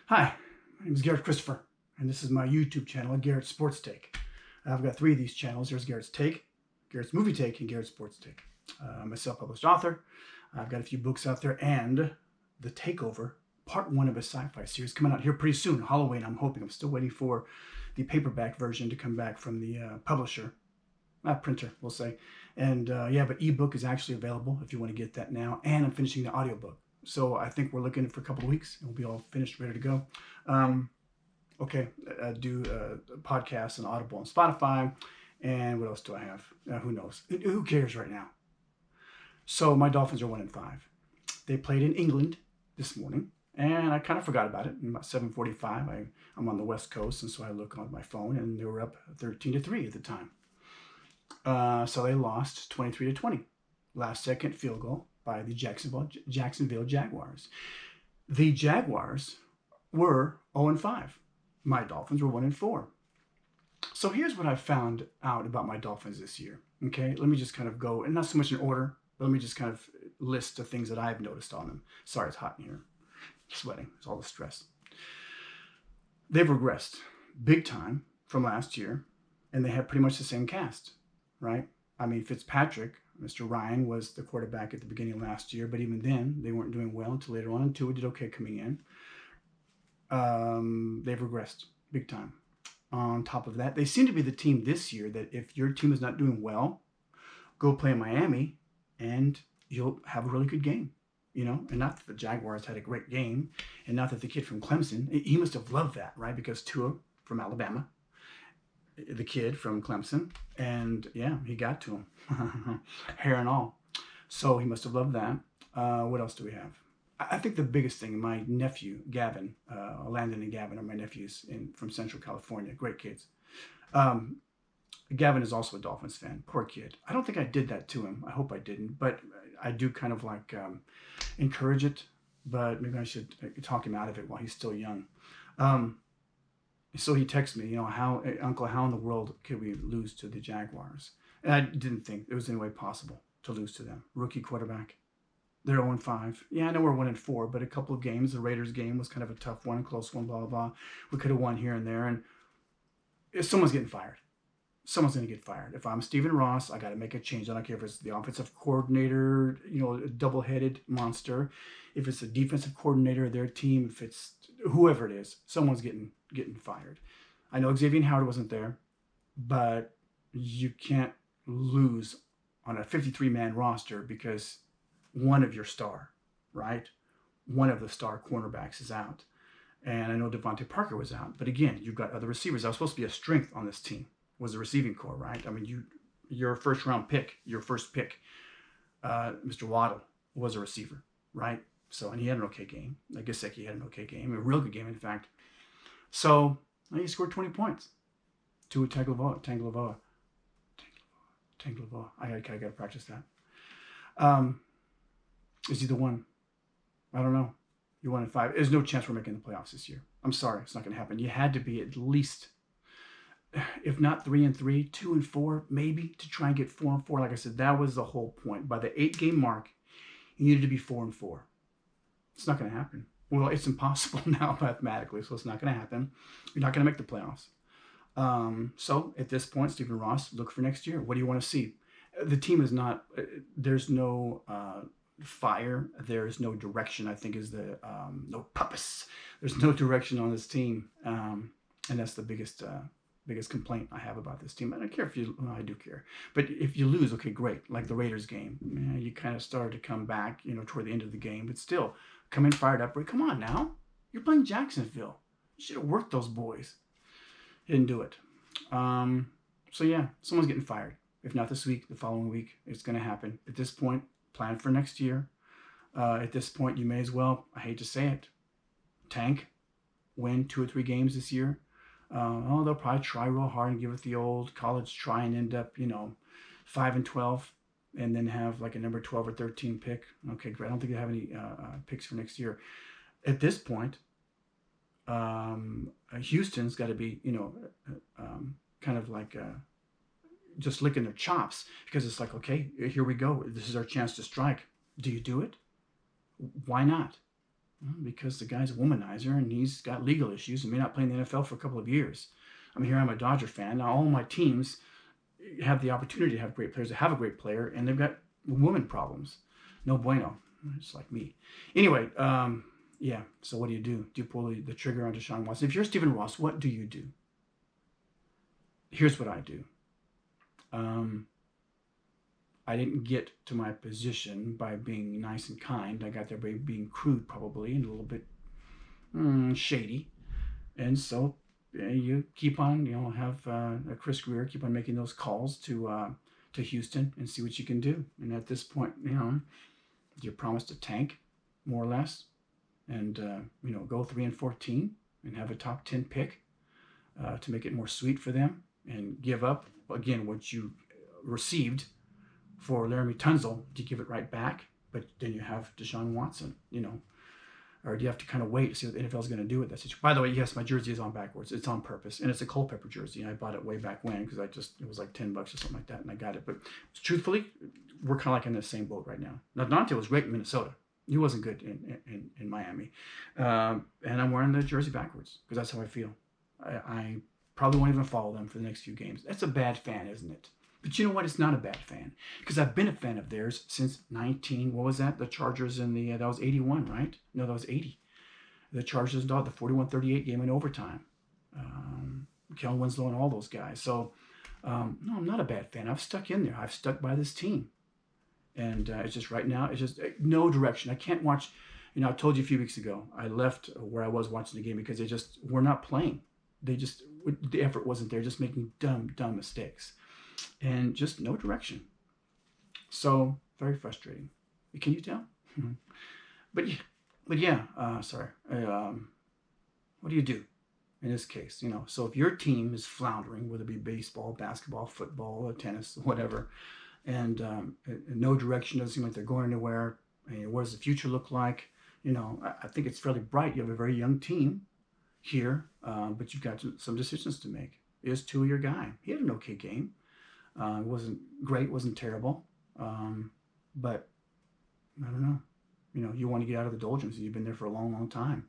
Hi, my name is Garrett Christopher, and this is my YouTube channel, Garrett Sports Take. I've got 3 of these channels. There's Garrett's Take, Garrett's Movie Take, and Garrett's Sports Take. I'm a self-published author. I've got a few books out there, and The Takeover, part 1 of a sci-fi series coming out here pretty soon, Halloween. I'm hoping. I'm still waiting for the paperback version to come back from the publisher. Printer, we'll say. And but ebook is actually available if you want to get that now. And I'm finishing the audiobook. So I think we're looking for a couple of weeks and we'll be all finished, ready to go. I do podcasts on Audible and Spotify. And what else do I have? Who knows? Who cares right now? So my Dolphins are 1-5. They played in England this morning. And I kind of forgot about it. About 7:45, I'm on the West Coast. And so I look on my phone and they were up 13-3 at the time. So they lost 23-20. Last second field goal by the Jacksonville Jaguars. The Jaguars were 0-5. My Dolphins were 1-4. So here's what I found out about my Dolphins this year. Okay, let me just kind of go, and not so much in order, but let me just kind of list the things that I've noticed on them. Sorry, it's hot in here. Sweating. It's all the stress. They've regressed big time from last year, and they have pretty much the same cast, right? I mean, Fitzpatrick, Mr. Ryan, was the quarterback at the beginning of last year, but even then, they weren't doing well until later on, and Tua did okay coming in. They've regressed big time. On top of that, they seem to be the team this year that if your team is not doing well, go play in Miami, and you'll have a really good game. You know, and not that the Jaguars had a great game, and not that the kid from Clemson, he must have loved that, right? Because Tua from Alabama, the kid from Clemson, and yeah, he got to him, hair and all. So he must have loved that. What else do we have? I think the biggest thing, my nephew, Gavin, Landon and Gavin are my nephews from Central California, great kids. Gavin is also a Dolphins fan, poor kid. I don't think I did that to him. I hope I didn't, but I do kind of like encourage it, but maybe I should talk him out of it while he's still young. So he texted me, Uncle, how in the world could we lose to the Jaguars? And I didn't think it was any way possible to lose to them. Rookie quarterback. They're 0-5. Yeah, I know we're 1-4, but a couple of games, the Raiders game was kind of a tough one, close one, blah, blah, blah. We could have won here and there, and someone's getting fired. Someone's going to get fired. If I'm Stephen Ross, I got to make a change. I don't care if it's the offensive coordinator, a double-headed monster. If it's the defensive coordinator of their team, if it's whoever it is, someone's getting fired. I know Xavier Howard wasn't there, but you can't lose on a 53-man roster because one of your star, right? One of the star cornerbacks is out. And I know Devontae Parker was out. But again, you've got other receivers. That was supposed to be a strength on this team, was the receiving core, right? I mean, your first-round pick, your first pick, Mr. Waddle, was a receiver, right? So, and he had an okay game. I guess he had an okay game, a real good game, in fact. So, he scored 20 points. Tua Tagovailoa. I got to practice that. Is he the one? I don't know. You're 1-5. There's no chance we're making the playoffs this year. I'm sorry. It's not going to happen. You had to be at least, if not 3-3, 2-4, maybe, to try and get 4-4. Like I said, that was the whole point. By the 8-game mark, you needed to be 4-4. It's not going to happen. Well, it's impossible now mathematically, so it's not going to happen. You're not going to make the playoffs. So at this point, Stephen Ross, look for next year. What do you want to see? The team is not, there's no fire. There's no direction, I think is the, no purpose. There's no direction on this team. And that's the biggest complaint I have about this team. I don't care if I do care. But if you lose, okay, great. Like the Raiders game, you kind of started to come back, toward the end of the game. But still, come in fired up. Come on now. You're playing Jacksonville. You should have worked those boys. You didn't do it. So yeah, someone's getting fired. If not this week, the following week, it's going to happen. At this point, plan for next year. At this point, you may as well, I hate to say it, tank, win 2 or 3 games this year. They'll probably try real hard and give it the old college try and end up, 5-12, and then have like a number 12 or 13 pick. Okay, great. I don't think they have any picks for next year. At this point, Houston's got to be, kind of like just licking their chops because it's like, okay, here we go. This is our chance to strike. Do you do it? Why not? Well, because the guy's a womanizer and he's got legal issues and may not play in the NFL for a couple of years. I mean, here I'm a Dodger fan. Now, all my teams have the opportunity to have great players, to have a great player, and they've got woman problems. No bueno. It's like me. Anyway, yeah. So what do? Do you pull the trigger on Deshaun Watson? If you're Stephen Ross, what do you do? Here's what I do. I didn't get to my position by being nice and kind. I got there by being crude, probably, and a little bit shady. And so you keep on, have a Chris Greer keep on making those calls to Houston and see what you can do. And at this point, you promise to tank, more or less, and go 3-14 and have a top 10 pick to make it more sweet for them, and give up again what you received for Laramie Tunzel. Do you give it right back? But then you have Deshaun Watson, or do you have to kind of wait to see what the NFL is going to do with that situation? By the way, yes, my jersey is on backwards. It's on purpose, and it's a Culpepper jersey. I bought it way back when because it was like $10 or something like that, and I got it. But truthfully, we're kind of like in the same boat right now. Now, Dante was great in Minnesota. He wasn't good in Miami, and I'm wearing the jersey backwards because that's how I feel. I probably won't even follow them for the next few games. That's a bad fan, isn't it? But you know what? It's not a bad fan, because I've been a fan of theirs since what was that? The Chargers in that was 81, right? No, that was 80. The Chargers, the 41-38 game in overtime. Kellen Winslow and all those guys. So, no, I'm not a bad fan. I've stuck in there. I've stuck by this team. And it's just right now, it's just no direction. I can't watch, I told you a few weeks ago, I left where I was watching the game because they just were not playing. The effort wasn't there, just making dumb mistakes. And just no direction. So very frustrating. Can you tell? But yeah. Sorry. What do you do in this case? So if your team is floundering, whether it be baseball, basketball, football, or tennis, whatever, and no direction, doesn't seem like they're going anywhere. What does the future look like? I think it's fairly bright. You have a very young team here, but you've got some decisions to make. Is Tua your guy? He had an okay game. It wasn't great, wasn't terrible, but I don't know. You want to get out of the doldrums. You've been there for a long, long time.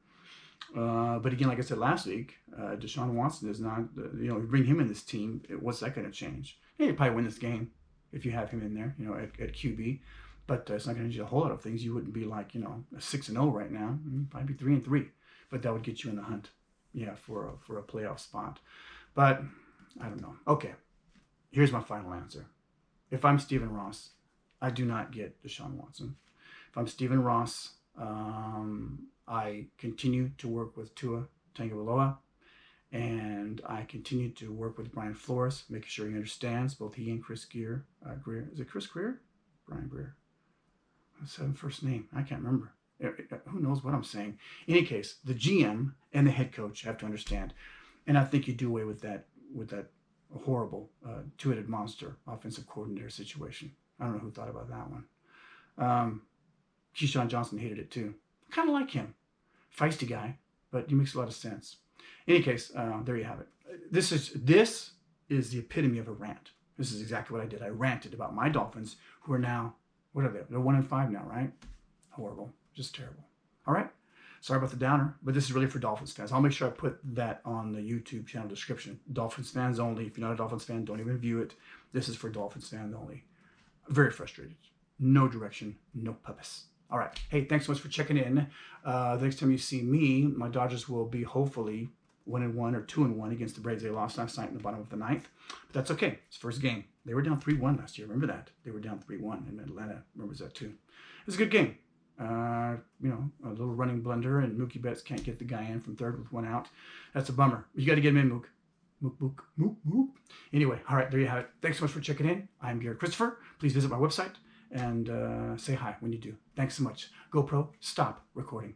But again, like I said last week, Deshaun Watson is not, you bring him in this team, what's that going to change? Yeah, you probably win this game if you have him in there, at QB, but it's not going to change a whole lot of things. You wouldn't be like, a 6-0 right now. You'd probably be 3-3, but that would get you in the hunt, for a playoff spot. But I don't know. Okay. Here's my final answer. If I'm Stephen Ross, I do not get Deshaun Watson. If I'm Stephen Ross, I continue to work with Tua Tagovailoa, and I continue to work with Brian Flores, making sure he understands, both he and Chris Greer. Is it Chris Greer? Brian Greer. What's his first name? I can't remember. Who knows what I'm saying? In any case, the GM and the head coach have to understand, and I think you do away with that horrible two-headed monster offensive coordinator situation. I don't know who thought about that one. Keyshawn Johnson hated it too. Kind of like him. Feisty guy, but he makes a lot of sense. In any case, there you have it. This is the epitome of a rant. This is exactly what I did. I ranted about my Dolphins, who are now, what are they? They're 1-5 now, right? Horrible. Just terrible. All right. Sorry about the downer, but this is really for Dolphins fans. I'll make sure I put that on the YouTube channel description. Dolphins fans only. If you're not a Dolphins fan, don't even view it. This is for Dolphins fans only. Very frustrated. No direction, no purpose. All right. Hey, thanks so much for checking in. The next time you see me, my Dodgers will be hopefully 1-1 or 2-1 against the Braves. They lost last night in the bottom of the ninth. But that's okay. It's first game. They were down 3-1 last year. Remember that? They were down 3-1, and Atlanta remembers that too. It was a good game. A little running blunder, and Mookie Betts can't get the guy in from third with one out. That's a bummer. You got to get him in, Mook. Mook. Anyway, all right, there you have it. Thanks so much for checking in. I'm Garet Christopher. Please visit my website and say hi when you do. Thanks so much. GoPro, stop recording.